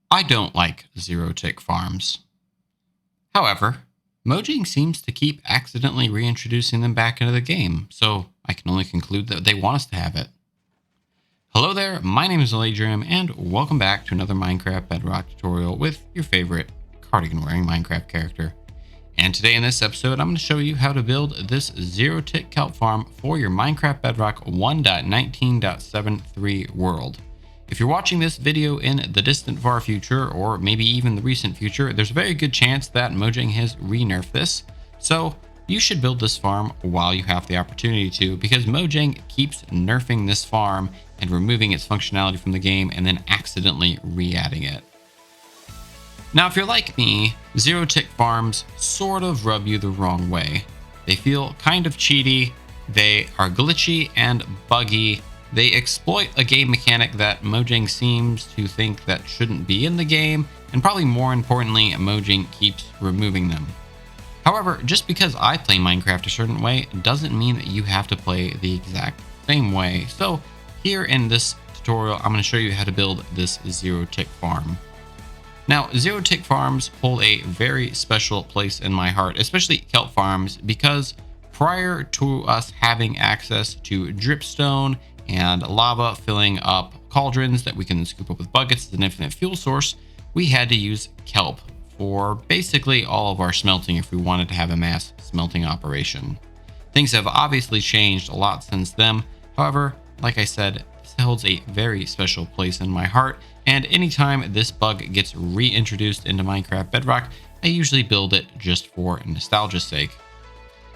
I don't like zero-tick farms. However, Mojang seems to keep accidentally reintroducing them back into the game, so I can only conclude that they want us to have it. Hello there, my name is Alaydriem, and welcome back to another Minecraft Bedrock tutorial with your favorite cardigan-wearing Minecraft character. And today in this episode, I'm going to show you how to build this zero-tick kelp farm for your Minecraft Bedrock 1.19.73 world. If you're watching this video in the distant far future, or maybe even the recent future, there's a very good chance that Mojang has re-nerfed this. So you should build this farm while you have the opportunity to, because Mojang keeps nerfing this farm and removing its functionality from the game and then accidentally re-adding it. Now, if you're like me, zero-tick farms sort of rub you the wrong way. They feel kind of cheaty, they are glitchy and buggy. They exploit a game mechanic that Mojang seems to think that shouldn't be in the game, and probably more importantly, Mojang keeps removing them. However, just because I play Minecraft a certain way doesn't mean that you have to play the exact same way. So here in this tutorial, I'm going to show you how to build this zero-tick farm. Now, zero-tick farms hold a very special place in my heart, especially kelp farms, because prior to us having access to dripstone and lava filling up cauldrons that we can scoop up with buckets as an infinite fuel source, we had to use kelp for basically all of our smelting if we wanted to have a mass smelting operation. Things have obviously changed a lot since then. However, like I said, this holds a very special place in my heart, and anytime this bug gets reintroduced into Minecraft Bedrock, I usually build it just for nostalgia's sake.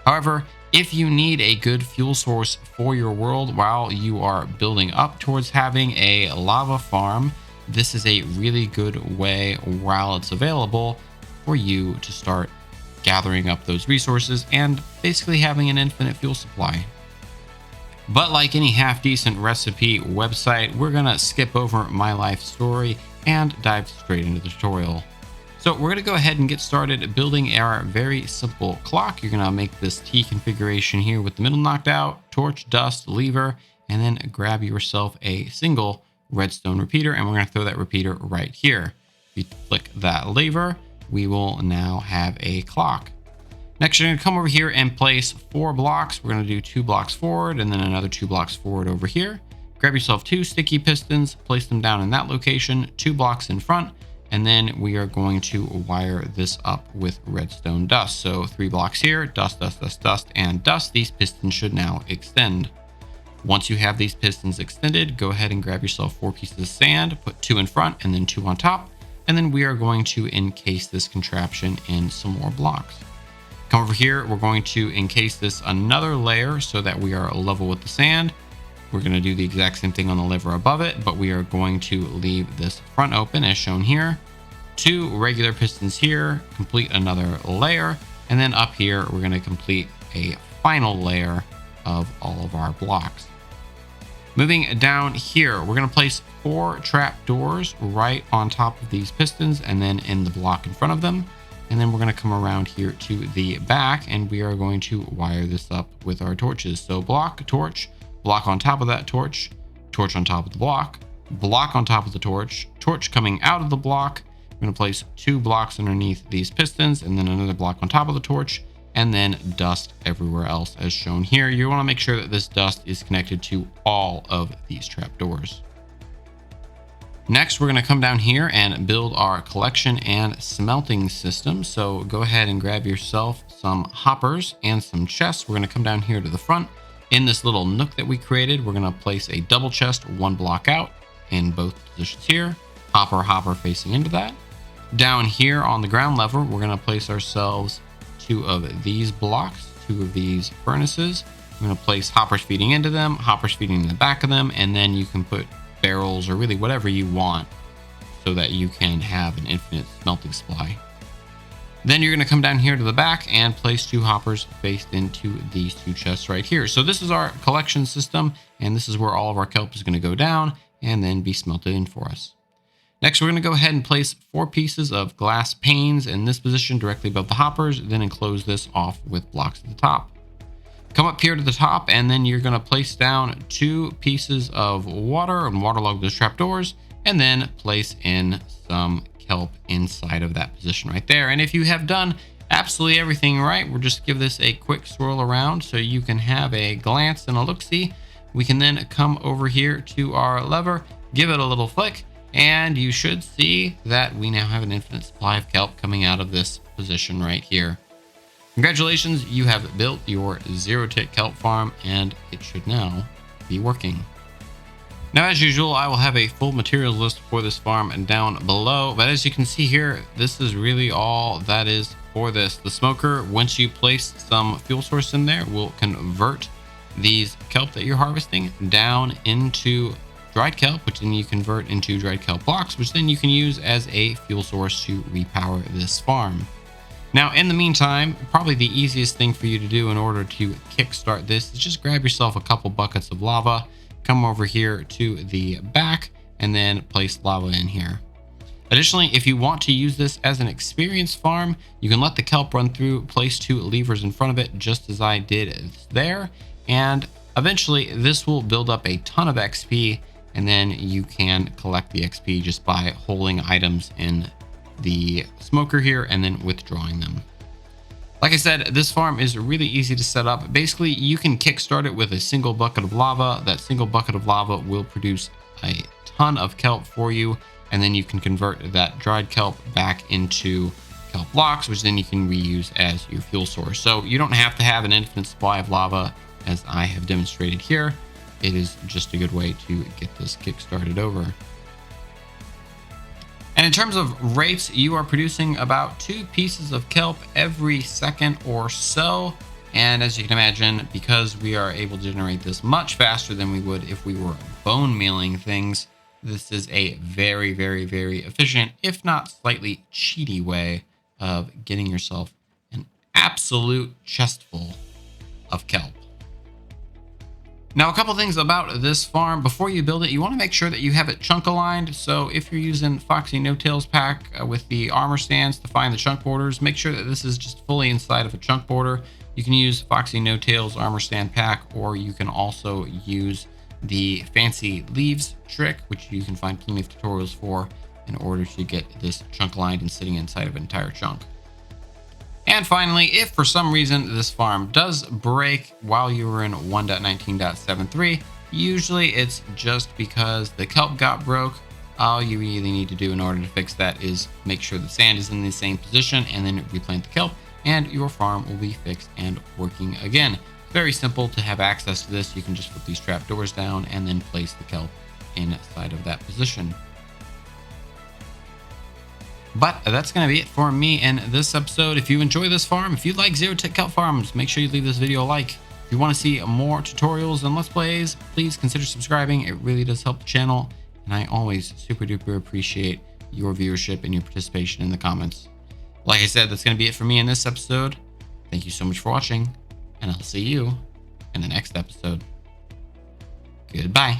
However, if you need a good fuel source for your world while you are building up towards having a lava farm, this is a really good way, while it's available, for you to start gathering up those resources and basically having an infinite fuel supply. But like any half-decent recipe website, we're gonna skip over my life story and dive straight into the tutorial. So we're gonna go ahead and get started building our very simple clock. You're gonna make this T configuration here with the middle knocked out, torch, dust, lever, and then grab yourself a single redstone repeater, and we're gonna throw that repeater right here. If you click that lever, we will now have a clock. Next, you're gonna come over here and place 4 blocks. We're gonna do 2 blocks forward and then another 2 blocks forward over here. Grab yourself 2 sticky pistons, place them down in that location, 2 blocks in front, and then we are going to wire this up with redstone dust. So 3 blocks here, dust, dust, dust, dust, and dust. These pistons should now extend. Once you have these pistons extended, go ahead and grab yourself 4 pieces of sand, put 2 in front and then 2 on top. And then we are going to encase this contraption in some more blocks. Come over here, we're going to encase this another layer so that we are level with the sand. We're going to do the exact same thing on the lever above it, but we are going to leave this front open as shown here. 2 regular pistons here, complete another layer, and then up here we're going to complete a final layer of all of our blocks. Moving down here, we're going to place 4 trap doors right on top of these pistons and then in the block in front of them. And then we're going to come around here to the back and we are going to wire this up with our torches. So block, torch, block on top of that torch, torch on top of the block, block on top of the torch, torch coming out of the block. We're going to place 2 blocks underneath these pistons and then another block on top of the torch, and then dust everywhere else as shown here. You want to make sure that this dust is connected to all of these trapdoors. Next, we're going to come down here and build our collection and smelting system. So go ahead and grab yourself some hoppers and some chests. We're going to come down here to the front. In this little nook that we created, we're going to place a double chest 1 block out in both positions here. Hopper facing into that. Down here on the ground level, we're going to place ourselves 2 of these blocks, 2 of these furnaces. I'm going to place hoppers feeding into them, hoppers feeding in the back of them, and then you can put barrels or really whatever you want so that you can have an infinite smelting supply. Then you're going to come down here to the back and place 2 hoppers faced into these 2 chests right here. So this is our collection system, and this is where all of our kelp is going to go down and then be smelted in for us. Next, we're going to go ahead and place 4 pieces of glass panes in this position directly above the hoppers, then enclose this off with blocks at the top. Come up here to the top, and then you're going to place down 2 pieces of water and waterlog those trapdoors, and then place in some kelp inside of that position right there. And if you have done absolutely everything right, we'll just give this a quick swirl around so you can have a glance and a look-see. We can then come over here to our lever, give it a little flick, and you should see that we now have an infinite supply of kelp coming out of this position right here. Congratulations, you have built your zero-tick kelp farm, and it should now be working. Now, as usual, I will have a full materials list for this farm down below, but as you can see here, this is really all that is for this. The smoker, once you place some fuel source in there, will convert these kelp that you're harvesting down into dried kelp, which then you convert into dried kelp blocks, which then you can use as a fuel source to repower this farm. Now, in the meantime, probably the easiest thing for you to do in order to kickstart this is just grab yourself a couple buckets of lava, come over here to the back, and then place lava in here. Additionally, if you want to use this as an experience farm, you can let the kelp run through, place 2 levers in front of it, just as I did there, and eventually this will build up a ton of XP, and then you can collect the XP just by holding items in the smoker here and then withdrawing them. Like I said, this farm is really easy to set up. Basically, you can kickstart it with a single bucket of lava. That single bucket of lava will produce a ton of kelp for you, and then you can convert that dried kelp back into kelp blocks, which then you can reuse as your fuel source. So you don't have to have an infinite supply of lava, as I have demonstrated here. It is just a good way to get this kick-started over. And in terms of rates, you are producing about 2 pieces of kelp every second or so. And as you can imagine, because we are able to generate this much faster than we would if we were bone mealing things, this is a very, very, very efficient, if not slightly cheaty way of getting yourself an absolute chestful of kelp. Now, a couple things about this farm. Before you build it, you want to make sure that you have it chunk aligned. So if you're using Foxy No Tails pack with the armor stands to find the chunk borders, make sure that this is just fully inside of a chunk border. You can use Foxy No Tails armor stand pack, or you can also use the fancy leaves trick, which you can find plenty of tutorials for, in order to get this chunk aligned and sitting inside of an entire chunk. And finally, if for some reason this farm does break while you were in 1.19.73, usually it's just because the kelp got broke. All you really need to do in order to fix that is make sure the sand is in the same position and then replant the kelp, and your farm will be fixed and working again. Very simple to have access to this. You can just put these trapdoors down and then place the kelp inside of that position. But that's going to be it for me in this episode. If you enjoy this farm, if you like zero-tick kelp farms, make sure you leave this video a like. If you want to see more tutorials and let's plays, please consider subscribing. It really does help the channel, and I always super duper appreciate your viewership and your participation in the comments. Like I said, that's going to be it for me in this episode. Thank you so much for watching, and I'll see you in the next episode. Goodbye.